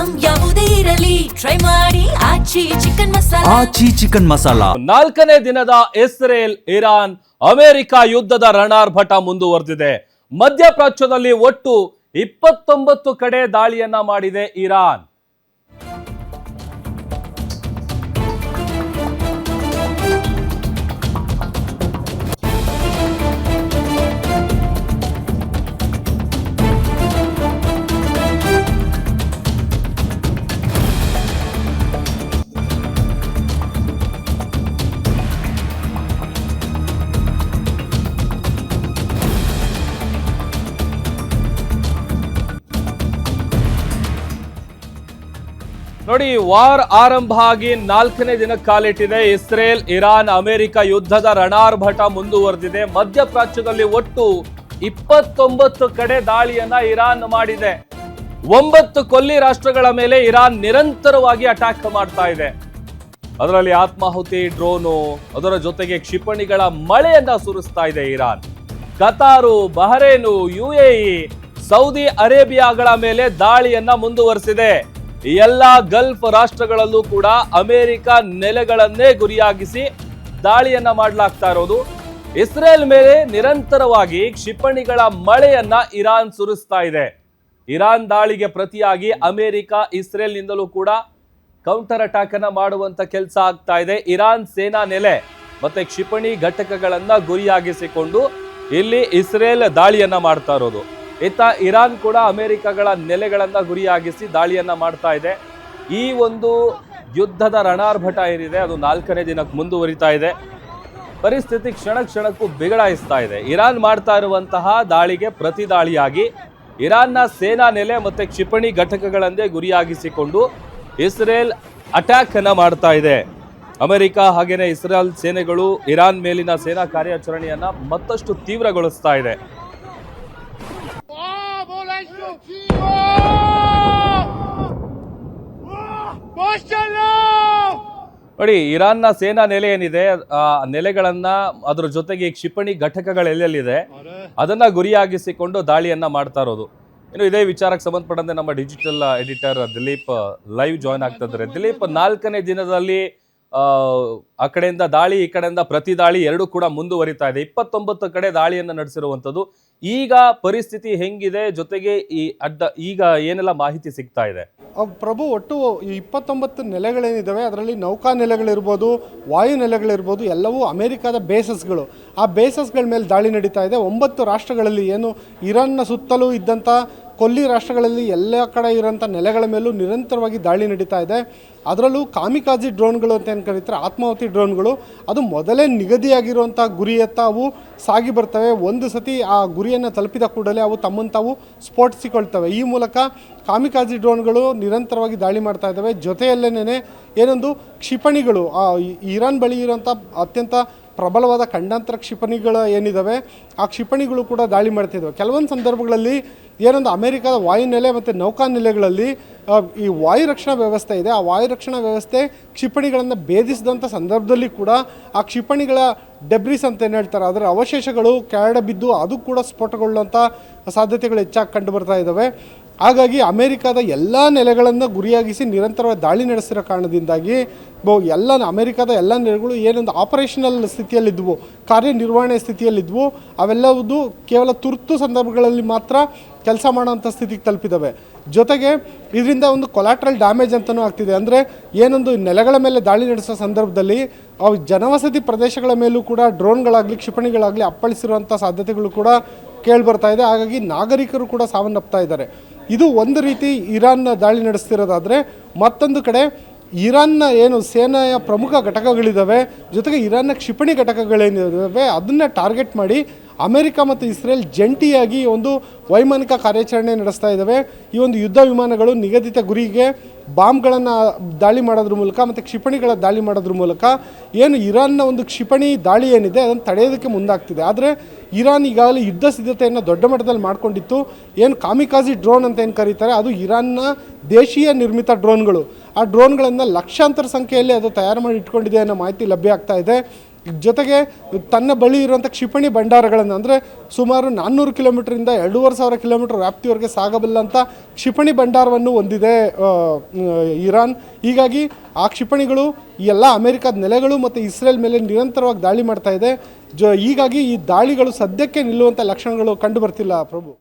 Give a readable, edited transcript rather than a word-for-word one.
Item ಯಾವುದೇ ಇರಲಿ try ಮಾಡಿ ಆಚಿ ಚಿಕನ್ ಮಸಾಲಾ. ಆಚಿ ಚಿಕನ್ ಮಸಾಲಾ. 4ನೇ ದಿನದ ಇಸ್ರೇಲ್ ಇರಾನ್ ಅಮೆರಿಕ ಯುದ್ಧದ ರಣಾರ್ಭಟ ಮುಂದುವರೆದಿದೆ. ಮಧ್ಯಪ್ರಾಚ್ಯದಲ್ಲಿ ಒಟ್ಟು 29 ಕಡೆ ದಾಳಿಯನ್ನ ಮಾಡಿದೆ ಇರಾನ್. ನೋಡಿ, ವಾರ್ ಆರಂಭ ಆಗಿ 4ನೇ ದಿನಕ್ಕೆ ಕಾಲಿಟ್ಟಿದೆ. ಇಸ್ರೇಲ್ ಇರಾನ್ ಅಮೆರಿಕ ಯುದ್ಧದ ರಣಾರ್ಭಟ ಮುಂದುವರೆದಿದೆ. ಮಧ್ಯಪ್ರಾಚ್ಯದಲ್ಲಿ ಒಟ್ಟು 29 ಕಡೆ ದಾಳಿಯನ್ನ ಇರಾನ್ ಮಾಡಿದೆ. 9 ಕೊಲ್ಲಿ ರಾಷ್ಟ್ರಗಳ ಮೇಲೆ ಇರಾನ್ ನಿರಂತರವಾಗಿ ಅಟ್ಯಾಕ್ ಮಾಡ್ತಾ ಇದೆ. ಅದರಲ್ಲಿ ಆತ್ಮಾಹುತಿ ಡ್ರೋನು, ಅದರ ಜೊತೆಗೆ ಕ್ಷಿಪಣಿಗಳ ಮಳೆಯನ್ನ ಸುರಿಸ್ತಾ ಇದೆ ಇರಾನ್. ಕತಾರು, ಬಹರೇನು, UAE, ಸೌದಿ ಅರೇಬಿಯಾಗಳ ಮೇಲೆ ದಾಳಿಯನ್ನ ಮುಂದುವರೆಸಿದೆ. ಎಲ್ಲ ಗಲ್ಫ್ ರಾಷ್ಟ್ರಗಳಲ್ಲೂ ಕೂಡ ಅಮೆರಿಕ ನೆಲೆಗಳನ್ನೇ ಗುರಿಯಾಗಿಸಿ ದಾಳಿಯನ್ನ ಮಾಡಲಾಗ್ತಾ ಇರೋದು. ಇಸ್ರೇಲ್ ಮೇಲೆ ನಿರಂತರವಾಗಿ ಕ್ಷಿಪಣಿಗಳ ಮಳೆಯನ್ನ ಇರಾನ್ ಸುರಿಸ್ತಾ ಇದೆ. ಇರಾನ್ ದಾಳಿಗೆ ಪ್ರತಿಯಾಗಿ ಅಮೆರಿಕ ಇಸ್ರೇಲ್ನಿಂದಲೂ ಕೂಡ ಕೌಂಟರ್ ಅಟ್ಯಾಕ್ ಅನ್ನ ಮಾಡುವಂತ ಕೆಲಸ ಆಗ್ತಾ ಇದೆ. ಇರಾನ್ ಸೇನಾ ನೆಲೆ ಮತ್ತೆ ಕ್ಷಿಪಣಿ ಘಟಕಗಳನ್ನ ಗುರಿಯಾಗಿಸಿಕೊಂಡು ಇಲ್ಲಿ ಇಸ್ರೇಲ್ ದಾಳಿಯನ್ನ ಮಾಡ್ತಾ ಇರೋದು. ಇತ್ತ ಇರಾನ್ ಕೂಡ ಅಮೆರಿಕಗಳ ನೆಲೆಗಳನ್ನ ಗುರಿಯಾಗಿಸಿ ದಾಳಿಯನ್ನ ಮಾಡ್ತಾ ಇದೆ. ಈ ಒಂದು ಯುದ್ಧದ ರಣಾರ್ಭಟ ಏನಿದೆ ಅದು 4ನೇ ದಿನಕ್ಕೆ ಮುಂದುವರಿತಾ ಇದೆ. ಪರಿಸ್ಥಿತಿ ಕ್ಷಣ ಕ್ಷಣಕ್ಕೂ ಬಿಗಡಾಯಿಸ್ತಾ ಇದೆ. ಇರಾನ್ ಮಾಡ್ತಾ ಇರುವಂತಹ ದಾಳಿಗೆ ಪ್ರತಿ ದಾಳಿಯಾಗಿ ಇರಾನ್ನ ಸೇನಾ ನೆಲೆ ಮತ್ತೆ ಕ್ಷಿಪಣಿ ಘಟಕಗಳನ್ನೇ ಗುರಿಯಾಗಿಸಿಕೊಂಡು ಇಸ್ರೇಲ್ ಅಟ್ಯಾಕ್ ಅನ್ನ ಮಾಡ್ತಾ ಇದೆ. ಅಮೆರಿಕ ಹಾಗೇನೆ ಇಸ್ರೇಲ್ ಸೇನೆಗಳು ಇರಾನ್ ಮೇಲಿನ ಸೇನಾ ಕಾರ್ಯಾಚರಣೆಯನ್ನ ಮತ್ತಷ್ಟು ತೀವ್ರಗೊಳಿಸ್ತಾ ಇದೆ. ನೋಡಿ, ಇರಾನ್ನ ಸೇನಾ ನೆಲೆ ಏನಿದೆ ಆ ನೆಲೆಗಳನ್ನ ಅದರ ಜೊತೆಗೆ ಕ್ಷಿಪಣಿ ಘಟಕಗಳೆಲ್ಲಿದೆ ಅದನ್ನ ಗುರಿಯಾಗಿಸಿಕೊಂಡು ದಾಳಿಯನ್ನ ಮಾಡ್ತಾ ಇರೋದು. ಇನ್ನು ಇದೇ ವಿಚಾರಕ್ಕೆ ಸಂಬಂಧಪಟ್ಟಂತೆ ನಮ್ಮ digital editor Dilip live join ಆಗ್ತಾ ಇದ್ದಾರೆ. ದಿಲೀಪ್, 4ನೇ ದಿನದಲ್ಲಿ ಆ ಕಡೆಯಿಂದ ದಾಳಿ, ಈ ಕಡೆಯಿಂದ ಪ್ರತಿ ದಾಳಿ ಎರಡೂ ಕೂಡ ಮುಂದುವರಿತಾ ಇದೆ. 29 ಕಡೆ ದಾಳಿಯನ್ನ ನಡೆಸಿರುವಂತದ್ದು. ಈಗ ಪರಿಸ್ಥಿತಿ ಹೆಂಗಿದೆ, ಜೊತೆಗೆ ಈಗ ಏನೆಲ್ಲ ಮಾಹಿತಿ ಸಿಗ್ತಾ ಇದೆ? ಪ್ರಭು, ಒಟ್ಟು 29 ನೆಲೆಗಳೇನಿದ್ದಾವೆ ಅದರಲ್ಲಿ ನೌಕಾ ನೆಲೆಗಳಿರ್ಬೋದು, ವಾಯು ನೆಲೆಗಳಿರ್ಬೋದು, ಎಲ್ಲವೂ ಅಮೆರಿಕದ ಬೇಸಸ್ಗಳು. ಆ ಬೇಸಸ್ಗಳ ಮೇಲೆ ದಾಳಿ ನಡೀತಾ ಇದೆ. 9 ರಾಷ್ಟ್ರಗಳಲ್ಲಿ, ಏನು ಇರಾನ್ನ ಸುತ್ತಲೂ ಇದ್ದಂಥ ಕೊಲ್ಲಿ ರಾಷ್ಟ್ರಗಳಲ್ಲಿ ಎಲ್ಲ ಕಡೆ ಇರೋಂಥ ನೆಲೆಗಳ ಮೇಲೂ ನಿರಂತರವಾಗಿ ದಾಳಿ ನಡೀತಾ ಇದೆ. ಅದರಲ್ಲೂ ಕಾಮಿಕಾಜಿ ಡ್ರೋನ್ಗಳು ಅಂತ ಏನು ಕರೀತಾರೆ, ಆತ್ಮಾಹುತಿ ಡ್ರೋನ್ಗಳು, ಅದು ಮೊದಲೇ ನಿಗದಿಯಾಗಿರುವಂಥ ಗುರಿಯತ್ತ ಅವು ಸಾಗಿ ಬರ್ತವೆ. ಒಂದು ಸತಿ ಆ ಗುರಿಯನ್ನು ತಲುಪಿದ ಕೂಡಲೇ ಅವು ತಮ್ಮನ್ನು ತಾವು ಸ್ಫೋಟಿಸಿಕೊಳ್ತವೆ. ಈ ಮೂಲಕ ಕಾಮಿಕಾಜಿ ಡ್ರೋನ್ಗಳು ನಿರಂತರವಾಗಿ ದಾಳಿ ಮಾಡ್ತಾ ಇದ್ದಾವೆ. ಜೊತೆಯಲ್ಲೇನೆ ಏನೊಂದು ಕ್ಷಿಪಣಿಗಳು, ಇರಾನ್ ಬಳಿ ಇರುವಂಥ ಅತ್ಯಂತ ಪ್ರಬಲವಾದ ಖಂಡಾಂತರ ಕ್ಷಿಪಣಿಗಳು ಏನಿದ್ದಾವೆ ಆ ಕ್ಷಿಪಣಿಗಳು ಕೂಡ ದಾಳಿ ಮಾಡ್ತಿದ್ದಾವೆ. ಕೆಲವೊಂದು ಸಂದರ್ಭಗಳಲ್ಲಿ ಏನೊಂದು ಅಮೆರಿಕದ ವಾಯುನೆಲೆ ಮತ್ತು ನೌಕಾ ನೆಲೆಗಳಲ್ಲಿ ಈ ವಾಯು ರಕ್ಷಣಾ ವ್ಯವಸ್ಥೆ ಇದೆ. ಆ ವಾಯು ರಕ್ಷಣಾ ವ್ಯವಸ್ಥೆ ಕ್ಷಿಪಣಿಗಳನ್ನು ಭೇದಿಸಿದಂಥ ಸಂದರ್ಭದಲ್ಲಿ ಕೂಡ ಆ ಕ್ಷಿಪಣಿಗಳ ಡೆಬ್ರಿಸ್ ಅಂತ ಏನು ಹೇಳ್ತಾರೆ, ಅದರ ಅವಶೇಷಗಳು ಕೆಳಗಡೆ ಬಿದ್ದು ಅದು ಕೂಡ ಸ್ಫೋಟಗೊಳ್ಳುವಂಥ ಸಾಧ್ಯತೆಗಳು ಹೆಚ್ಚಾಗಿ ಕಂಡು ಬರ್ತಾ ಇದ್ದಾವೆ. ಹಾಗಾಗಿ ಅಮೆರಿಕದ ಎಲ್ಲ ನೆಲೆಗಳನ್ನು ಗುರಿಯಾಗಿಸಿ ನಿರಂತರವಾಗಿ ದಾಳಿ ನಡೆಸಿರೋ ಕಾರಣದಿಂದಾಗಿ ಅಮೆರಿಕದ ಎಲ್ಲ ನೆಲೆಗಳು ಏನೊಂದು ಆಪರೇಷನಲ್ ಸ್ಥಿತಿಯಲ್ಲಿದ್ದವು, ಕಾರ್ಯನಿರ್ವಹಣೆ ಸ್ಥಿತಿಯಲ್ಲಿದ್ದವು, ಅವೆಲ್ಲವುದು ಕೇವಲ ತುರ್ತು ಸಂದರ್ಭಗಳಲ್ಲಿ ಮಾತ್ರ ಕೆಲಸ ಮಾಡೋಂಥ ಸ್ಥಿತಿಗೆ ತಲುಪಿದ್ದಾವೆ. ಜೊತೆಗೆ ಇದರಿಂದ ಒಂದು ಕೊಲಾಟ್ರಲ್ ಡ್ಯಾಮೇಜ್ ಅಂತಲೂ ಆಗ್ತಿದೆ. ಅಂದರೆ ಏನೊಂದು ನೆಲೆಗಳ ಮೇಲೆ ದಾಳಿ ನಡೆಸೋ ಸಂದರ್ಭದಲ್ಲಿ ಅವು ಜನವಸತಿ ಪ್ರದೇಶಗಳ ಮೇಲೂ ಕೂಡ ಡ್ರೋನ್ಗಳಾಗಲಿ ಕ್ಷಿಪಣಿಗಳಾಗಲಿ ಅಪ್ಪಳಿಸಿರುವಂಥ ಸಾಧ್ಯತೆಗಳು ಕೂಡ ಕೇಳಿಬರ್ತಾ ಇದೆ. ಹಾಗಾಗಿ ನಾಗರಿಕರು ಕೂಡ ಸಾವನ್ನಪ್ತಾ ಇದ್ದಾರೆ. ಇದು ಒಂದು ರೀತಿ ಇರಾನ್ನ ದಾಳಿ ನಡೆಸ್ತಿರೋದಾದರೆ, ಮತ್ತೊಂದು ಕಡೆ ಇರಾನ್ನ ಏನು ಸೇನೆಯ ಪ್ರಮುಖ ಘಟಕಗಳಿದ್ದಾವೆ, ಜೊತೆಗೆ ಇರಾನ್ನ ಕ್ಷಿಪಣಿ ಘಟಕಗಳೇನಿದ್ದಾವೆ ಅದನ್ನು ಟಾರ್ಗೆಟ್ ಮಾಡಿ ಅಮೆರಿಕ ಮತ್ತು ಇಸ್ರೇಲ್ ಜಂಟಿಯಾಗಿ ಒಂದು ವೈಮಾನಿಕ ಕಾರ್ಯಾಚರಣೆ ನಡೆಸ್ತಾ ಇದ್ದಾವೆ. ಈ ಒಂದು ಯುದ್ಧ ವಿಮಾನಗಳು ನಿಗದಿತ ಗುರಿಗೆ ಬಾಂಬ್ಗಳನ್ನು ದಾಳಿ ಮಾಡೋದ್ರ ಮೂಲಕ ಮತ್ತು ಕ್ಷಿಪಣಿಗಳ ದಾಳಿ ಮಾಡೋದ್ರ ಮೂಲಕ ಏನು ಇರಾನ್ನ ಒಂದು ಕ್ಷಿಪಣಿ ದಾಳಿ ಏನಿದೆ ಅದನ್ನು ತಡೆಯೋದಕ್ಕೆ ಮುಂದಾಗ್ತಿದೆ. ಆದರೆ ಇರಾನ್ ಈಗಾಗಲೇ ಯುದ್ಧ ಸಿದ್ಧತೆಯನ್ನು ದೊಡ್ಡ ಮಟ್ಟದಲ್ಲಿ ಮಾಡಿಕೊಂಡಿತ್ತು. ಏನು ಕಾಮಿಕಾಜಿ ಡ್ರೋನ್ ಅಂತ ಏನು ಕರೀತಾರೆ, ಅದು ಇರಾನ್ನ ದೇಶೀಯ ನಿರ್ಮಿತ ಡ್ರೋನ್ಗಳು. ಆ ಡ್ರೋನ್ಗಳನ್ನು ಲಕ್ಷಾಂತರ ಸಂಖ್ಯೆಯಲ್ಲಿ ಅದು ತಯಾರು ಮಾಡಿ ಇಟ್ಕೊಂಡಿದೆ ಅನ್ನೋ ಮಾಹಿತಿ ಲಭ್ಯ ಆಗ್ತಾ ಇದೆ. ಜೊತೆಗೆ ತನ್ನ ಬಳಿ ಇರುವಂಥ ಕ್ಷಿಪಣಿ ಭಂಡಾರಗಳನ್ನು ಅಂದರೆ ಸುಮಾರು 400 ಕಿಲೋಮೀಟರಿಂದ 2500 ಕಿಲೋಮೀಟರ್ ವ್ಯಾಪ್ತಿವರೆಗೆ ಸಾಗಬಲ್ಲಂಥ ಕ್ಷಿಪಣಿ ಭಂಡಾರವನ್ನು ಹೊಂದಿದೆ ಇರಾನ್. ಹೀಗಾಗಿ ಆ ಕ್ಷಿಪಣಿಗಳು ಈ ಎಲ್ಲ ಅಮೆರಿಕದ ನೆಲೆಗಳು ಮತ್ತು ಇಸ್ರೇಲ್ ಮೇಲೆ ನಿರಂತರವಾಗಿ ದಾಳಿ ಮಾಡ್ತಾ ಇದೆ. ಹೀಗಾಗಿ ಈ ದಾಳಿಗಳು ಸದ್ಯಕ್ಕೆ ನಿಲ್ಲುವಂಥ ಲಕ್ಷಣಗಳು ಕಂಡು ಬರ್ತಿಲ್ಲ ಪ್ರಭು.